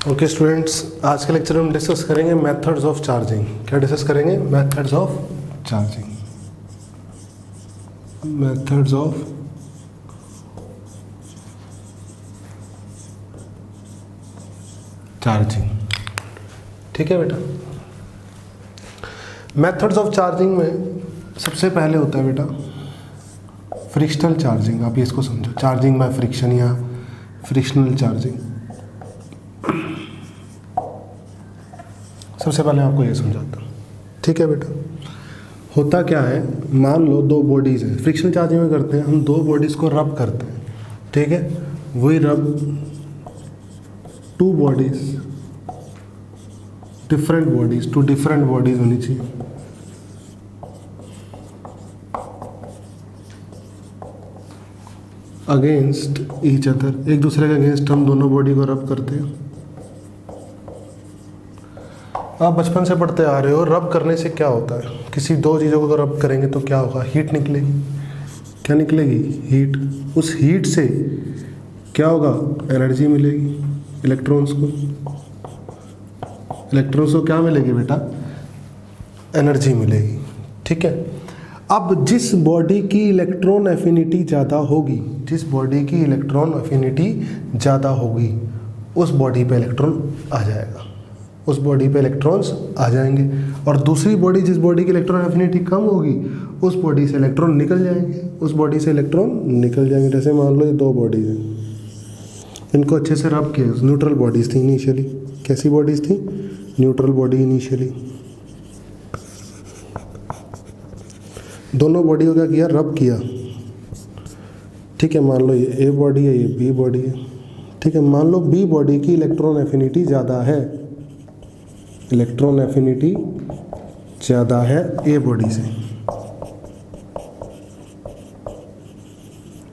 Okay students, आज के lecture में हम डिस्कस करेंगे मेथड्स ऑफ चार्जिंग। क्या डिस्कस करेंगे? Methods of charging. Methods of charging. ठीक है बेटा। मेथड्स ऑफ चार्जिंग में सबसे पहले होता है बेटा फ्रिक्शनल चार्जिंग। आप ये इसको समझो, चार्जिंग बाय फ्रिक्शन या फ्रिक्शनल चार्जिंग। सबसे पहले आपको ये समझाता हूँ। ठीक है बेटा, होता क्या है, मान लो दो बॉडीज़ हैं। फ्रिक्शनल चार्जिंग में करते हैं हम, दो बॉडीज़ को रब करते हैं। ठीक है, वही rub two bodies, different bodies, two different bodies होनी चाहिए। अगेंस्ट ईच अदर, एक दूसरे के अगेंस्ट हम दोनों बॉडी को रब करते हैं। आप बचपन से पढ़ते आ रहे हो, रब करने से क्या होता है? किसी दो चीज़ों को रब करेंगे तो क्या होगा? हीट निकलेगी। क्या निकलेगी? हीट। उस हीट से क्या होगा? एनर्जी मिलेगी इलेक्ट्रॉन्स को। इलेक्ट्रॉन्स को क्या मिलेगी बेटा? एनर्जी मिलेगी। ठीक है। अब जिस बॉडी की इलेक्ट्रॉन एफिनिटी ज़्यादा होगी, जिस बॉडी की इलेक्ट्रॉन एफिनिटी ज़्यादा होगी, उस बॉडी पे इलेक्ट्रॉन आ जाएगा, उस बॉडी पे इलेक्ट्रॉन्स आ जाएंगे। और दूसरी बॉडी, जिस बॉडी की इलेक्ट्रॉन एफिनिटी कम होगी, उस बॉडी से इलेक्ट्रॉन निकल जाएंगे, उस बॉडी से इलेक्ट्रॉन निकल जाएंगे। जैसे मान लो ये दो बॉडीज़ हैं, इनको अच्छे से रब किया, न्यूट्रल बॉडीज़ थी इनिशियली। कैसी बॉडीज़ थी? Neutral body initially. दोनों बॉडी को क्या किया? रब किया। ठीक है, मान लो ये ए बॉडी है, ये बी बॉडी है। ठीक है, मान लो बी बॉडी की इलेक्ट्रॉन एफिनिटी ज़्यादा है, इलेक्ट्रॉन एफिनिटी ज़्यादा है ए बॉडी से,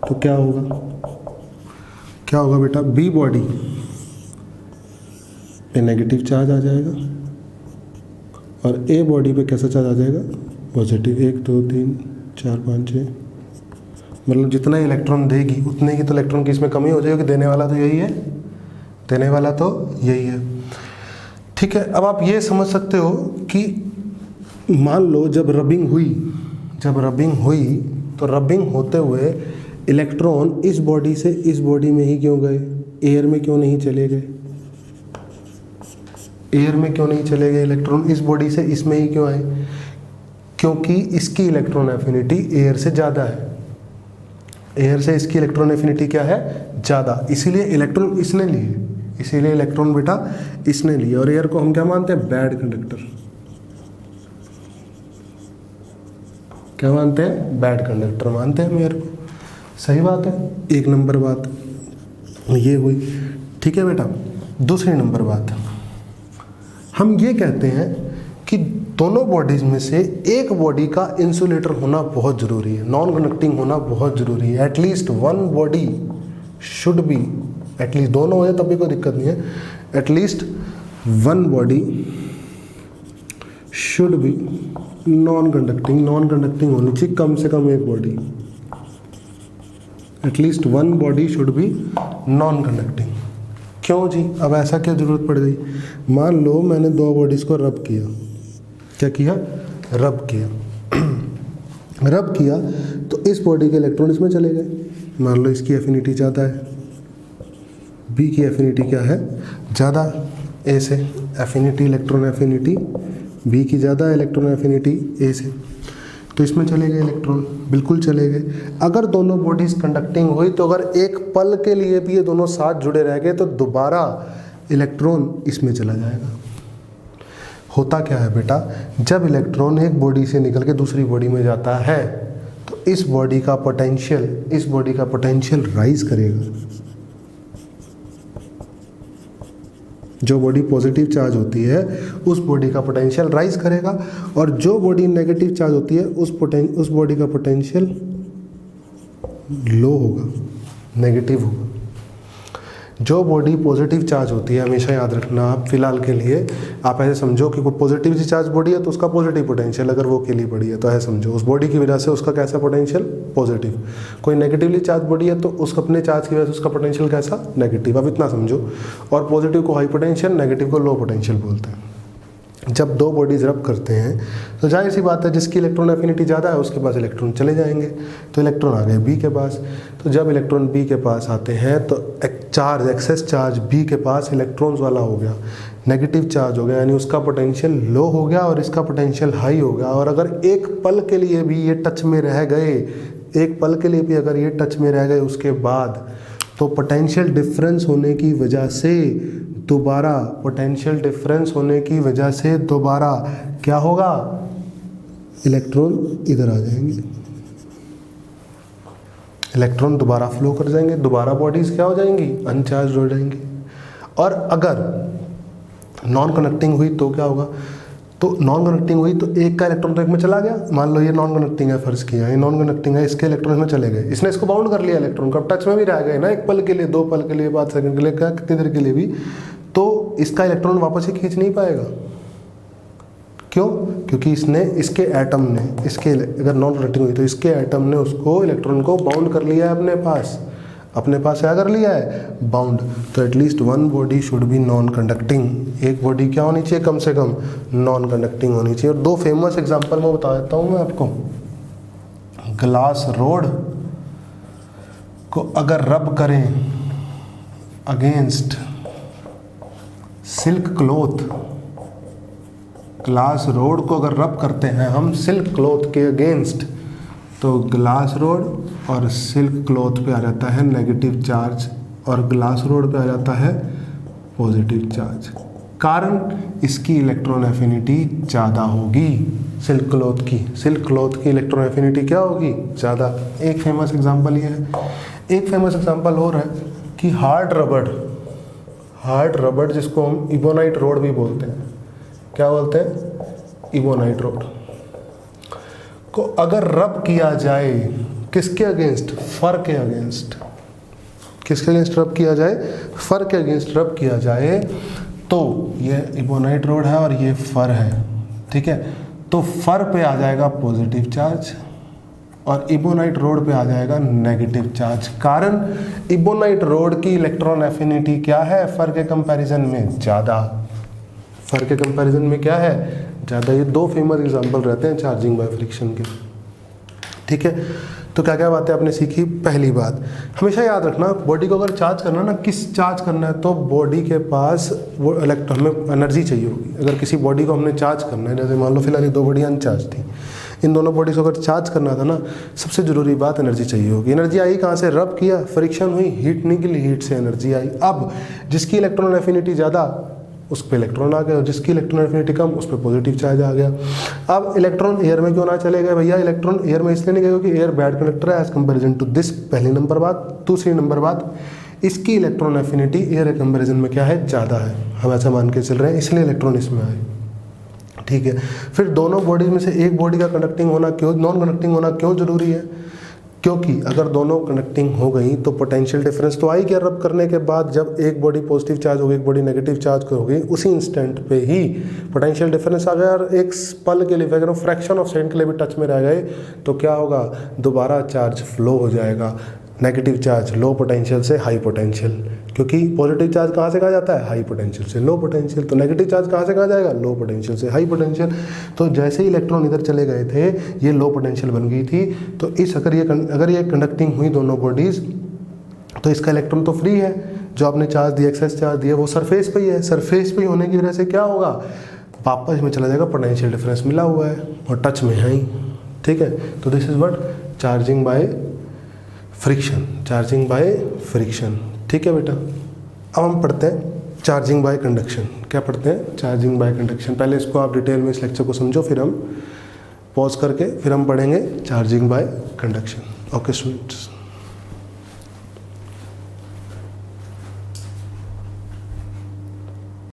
तो क्या होगा? क्या होगा बेटा? बी बॉडी पे नेगेटिव चार्ज आ जाएगा और ए बॉडी पे कैसा चार्ज आ जाएगा? पॉजिटिव। 1 2 3 4 5 6, मतलब जितना इलेक्ट्रॉन देगी उतने की तो इलेक्ट्रॉन की इसमें कमी हो जाएगी। देने वाला तो यही है, देने वाला तो यही है। ठीक है, अब आप ये समझ सकते हो कि मान लो जब रबिंग हुई, तो रबिंग होते हुए इलेक्ट्रॉन इस बॉडी से इस बॉडी में ही क्यों गए? एयर में क्यों नहीं चले गए? एयर में क्यों नहीं चले गए इलेक्ट्रॉन? इस बॉडी से इसमें ही क्यों आए? क्योंकि इसकी इलेक्ट्रॉन एफिनिटी एयर से ज़्यादा है। एयर से इसकी इलेक्ट्रॉन एफिनिटी क्या है? ज़्यादा। इसीलिए इलेक्ट्रॉन इसने लिए, इसीलिए इलेक्ट्रॉन बेटा इसने लिए। और एयर को हम क्या मानते हैं? Bad conductor. क्या मानते हैं? बैड कंडक्टर मानते हैं हम एयर को। सही बात है, एक नंबर बात ये हुई। ठीक है बेटा, दूसरी नंबर बात, हम ये कहते हैं कि दोनों बॉडीज में से एक बॉडी का इंसुलेटर होना बहुत ज़रूरी है, नॉन कंडक्टिंग होना बहुत ज़रूरी है। At least one body should be, at least दोनों हो जाए तब भी कोई दिक्कत नहीं है, at least one body should be non conducting. Non conducting होनी चाहिए कम से कम एक body, at least one body should be non conducting. क्यों जी? अब ऐसा क्या ज़रूरत पड़ गई? मान लो मैंने दो बॉडीज़ को रब किया। क्या किया? रब किया। रब किया तो इस बॉडी के इलेक्ट्रॉन इसमें चले गए। मान लो इसकी एफिनिटी ज़्यादा है, बी की एफिनिटी क्या है? ज़्यादा ए से। एफिनिटी, इलेक्ट्रॉन एफिनिटी बी की ज़्यादा, इलेक्ट्रॉन एफिनिटी ए से, तो इसमें चले गए इलेक्ट्रॉन, बिल्कुल चले गए। अगर दोनों बॉडीज़ कंडक्टिंग हुई तो अगर एक पल के लिए भी ये दोनों साथ जुड़े रह गए तो दोबारा इलेक्ट्रॉन इसमें चला जाएगा। होता क्या है बेटा, जब इलेक्ट्रॉन एक बॉडी से निकल के दूसरी बॉडी में जाता है तो इस बॉडी का पोटेंशियल राइज करेगा। जो बॉडी पॉजिटिव चार्ज होती है उस बॉडी का पोटेंशियल राइज करेगा, और जो बॉडी नेगेटिव चार्ज होती है उस बॉडी का पोटेंशियल लो होगा, नेगेटिव होगा। जो बॉडी पॉजिटिव चार्ज होती है, हमेशा याद रखना आप फिलहाल के लिए, आप ऐसे समझो कि कोई पॉजिटिव चार्ज बॉडी है तो उसका पॉजिटिव पोटेंशियल अगर वो अकेली पड़ी है तो ऐसे समझो उस बॉडी की वजह से उसका कैसा पोटेंशियल पॉजिटिव। कोई नेगेटिवली चार्ज बॉडी है तो उसका अपने चार्ज की वजह से उसका पोटेंशियल कैसा नेगेटिव। अब इतना समझो। और पॉजिटिव को हाई पोटेंशियल, नेगेटिव को लो पोटेंशियल बोलते हैं। जब दो बॉडीज रब करते हैं तो जाहिर सी बात है जिसकी इलेक्ट्रॉन एफिनिटी ज़्यादा है उसके पास इलेक्ट्रॉन चले जाएंगे। तो इलेक्ट्रॉन आ गए बी के पास। तो जब इलेक्ट्रॉन बी के पास आते हैं तो चार्ज, एक्सेस चार्ज बी के पास इलेक्ट्रॉन्स वाला हो गया, नेगेटिव चार्ज हो गया, यानी उसका पोटेंशियल लो हो गया और इसका पोटेंशियल हाई हो गया। और अगर एक पल के लिए भी ये टच में रह गए, एक पल के लिए भी अगर ये टच में रह गए उसके बाद, तो पोटेंशियल डिफरेंस होने की वजह से दोबारा, पोटेंशियल डिफरेंस होने की वजह से दोबारा क्या होगा, इलेक्ट्रॉन इधर आ जाएंगे, इलेक्ट्रॉन दोबारा फ्लो कर जाएंगे, दोबारा बॉडीज क्या हो जाएंगी, अनचार्ज हो जाएंगी। और अगर नॉन कनेक्टिंग हुई तो क्या होगा, तो नॉन कनेक्टिंग हुई तो एक का इलेक्ट्रॉन तो एक में चला गया। मान लो ये नॉन कनेक्टिंग है, फर्ज किया ये नॉन कनेक्टिंग है, इसके इलेक्ट्रॉन में चले गए, इसने इसको बाउंड कर लिया इलेक्ट्रॉन को, अब टच में भी रह गए ना एक पल के लिए, 2 पल के लिए, 5 सेकंड के लिए, क्या कितनी देर के लिए भी, तो इसका इलेक्ट्रॉन वापस ही खींच नहीं पाएगा। क्यों? क्योंकि इसने, इसके एटम ने, इसके अगर नॉन कनेक्टिंग हुई तो इसके एटम ने उसको इलेक्ट्रॉन को बाउंड कर लिया है अपने पास, अपने पास क्या कर लिया है, बाउंड। तो at least one body should be non conducting, एक बॉडी क्या होनी चाहिए, कम से कम नॉन कंडक्टिंग होनी चाहिए। और 2 फेमस एग्जांपल मैं बता देता हूँ मैं आपको। ग्लास रोड को अगर रब करें against silk cloth, glass rod को अगर रब करते हैं हम सिल्क क्लॉथ के अगेंस्ट, तो ग्लास रोड और सिल्क क्लॉथ पे आ जाता है नेगेटिव चार्ज और ग्लास रोड पे आ जाता है पॉजिटिव चार्ज। कारण इसकी इलेक्ट्रॉन एफिनिटी ज़्यादा होगी सिल्क क्लॉथ की, सिल्क क्लॉथ की इलेक्ट्रॉन एफिनिटी क्या होगी, ज़्यादा। एक फेमस एग्जांपल ये है। एक फेमस एग्जांपल और है कि हार्ड रबड़ जिसको हम इबोनाइट रोड भी बोलते हैं, क्या बोलते हैं, इबोनाइट रोड को अगर रब किया जाए किसके अगेंस्ट, फर के अगेंस्ट, किसके अगेंस्ट रब किया जाए, फर के अगेंस्ट रब किया जाए, तो ये इबोनाइट रोड है और ये फर है, ठीक है। तो फर पे आ जाएगा पॉजिटिव चार्ज और इबोनाइट रोड पे आ जाएगा नेगेटिव चार्ज। कारण इबोनाइट रोड की इलेक्ट्रॉन एफिनिटी क्या है, फर के कंपैरिजन में ज़्यादा, फर के कंपैरिजन में क्या है, ज़्यादा। ये 2 फेमस एग्जांपल रहते हैं चार्जिंग बाय फ्रिक्शन के, ठीक है। तो क्या क्या बातें आपने सीखी। पहली बात, हमेशा याद रखना बॉडी को अगर चार्ज करना ना, किस चार्ज करना है, तो बॉडी के पास वो हमें एनर्जी चाहिए होगी। अगर किसी बॉडी को हमने चार्ज करना है, जैसे मान लो फिलहाल ये 2 बॉडी अनचार्ज थी, इन दोनों बॉडीज को अगर चार्ज करना था ना, सबसे ज़रूरी बात एनर्जी चाहिए होगी। एनर्जी आई कहाँ से, रब किया, फ्रिक्शन हुई, हीट निकली, हीट से एनर्जी आई। अब जिसकी इलेक्ट्रॉन एफिनिटी ज़्यादा उस पर इलेक्ट्रॉन आ गए और जिसकी इलेक्ट्रॉन एफिनिटी कम उस पर पॉजिटिव चार्ज आ गया। अब इलेक्ट्रॉन एयर में क्यों ना चले गए भैया, इलेक्ट्रॉन एयर में इसलिए नहीं गए क्योंकि एयर बैड कंडक्टर है एज कंपेरिजन टू दिस, पहली नंबर बात। दूसरी नंबर बात, इसकी इलेक्ट्रॉन एफिनिटी एयर के कंपेरिजन में क्या है, ज़्यादा है, हम ऐसा मान के चल रहे हैं, इसलिए इलेक्ट्रॉन इसमें आए, ठीक है। फिर दोनों बॉडीज में से एक बॉडी का कंडक्टिंग होना क्यों, नॉन कंडक्टिंग होना क्यों जरूरी है, क्योंकि अगर दोनों कनेक्टिंग हो गई तो पोटेंशियल डिफरेंस तो आई क्या, रब करने के बाद जब एक बॉडी पॉजिटिव चार्ज हो गई, एक बॉडी नेगेटिव चार्ज हो गई, उसी इंस्टेंट पे ही पोटेंशियल डिफरेंस आ गया। और एक पल के लिए, अगर फ्रैक्शन ऑफ सेकंड के लिए भी टच में रह गए तो क्या होगा, दोबारा चार्ज फ्लो हो जाएगा, नेगेटिव चार्ज लो पोटेंशियल से हाई पोटेंशियल, क्योंकि पॉजिटिव चार्ज कहाँ से कहा जाता है, हाई पोटेंशियल से लो पोटेंशियल, तो नेगेटिव चार्ज कहाँ से कहा जाएगा, लो पोटेंशियल से हाई पोटेंशियल। तो जैसे ही इलेक्ट्रॉन इधर चले गए थे ये लो पोटेंशियल बन गई थी। तो इस अगर ये कंडक्टिंग हुई दोनों बॉडीज़, तो इसका इलेक्ट्रॉन तो फ्री है, जो आपने चार्ज दिया, एक्सेस चार्ज दिया, वो सरफेस पे ही है। सरफेस पे ही होने की वजह से क्या होगा, वापस में चला जाएगा, पोटेंशियल डिफरेंस मिला हुआ है और टच में है ही, ठीक है। तो this is what charging by friction, charging by friction, ठीक है बेटा। अब हम पढ़ते हैं चार्जिंग बाय कंडक्शन। क्या पढ़ते हैं, चार्जिंग बाय कंडक्शन। पहले इसको आप डिटेल में इस लेक्चर को समझो, फिर हम पॉज करके फिर हम पढ़ेंगे charging by conduction. Okay students.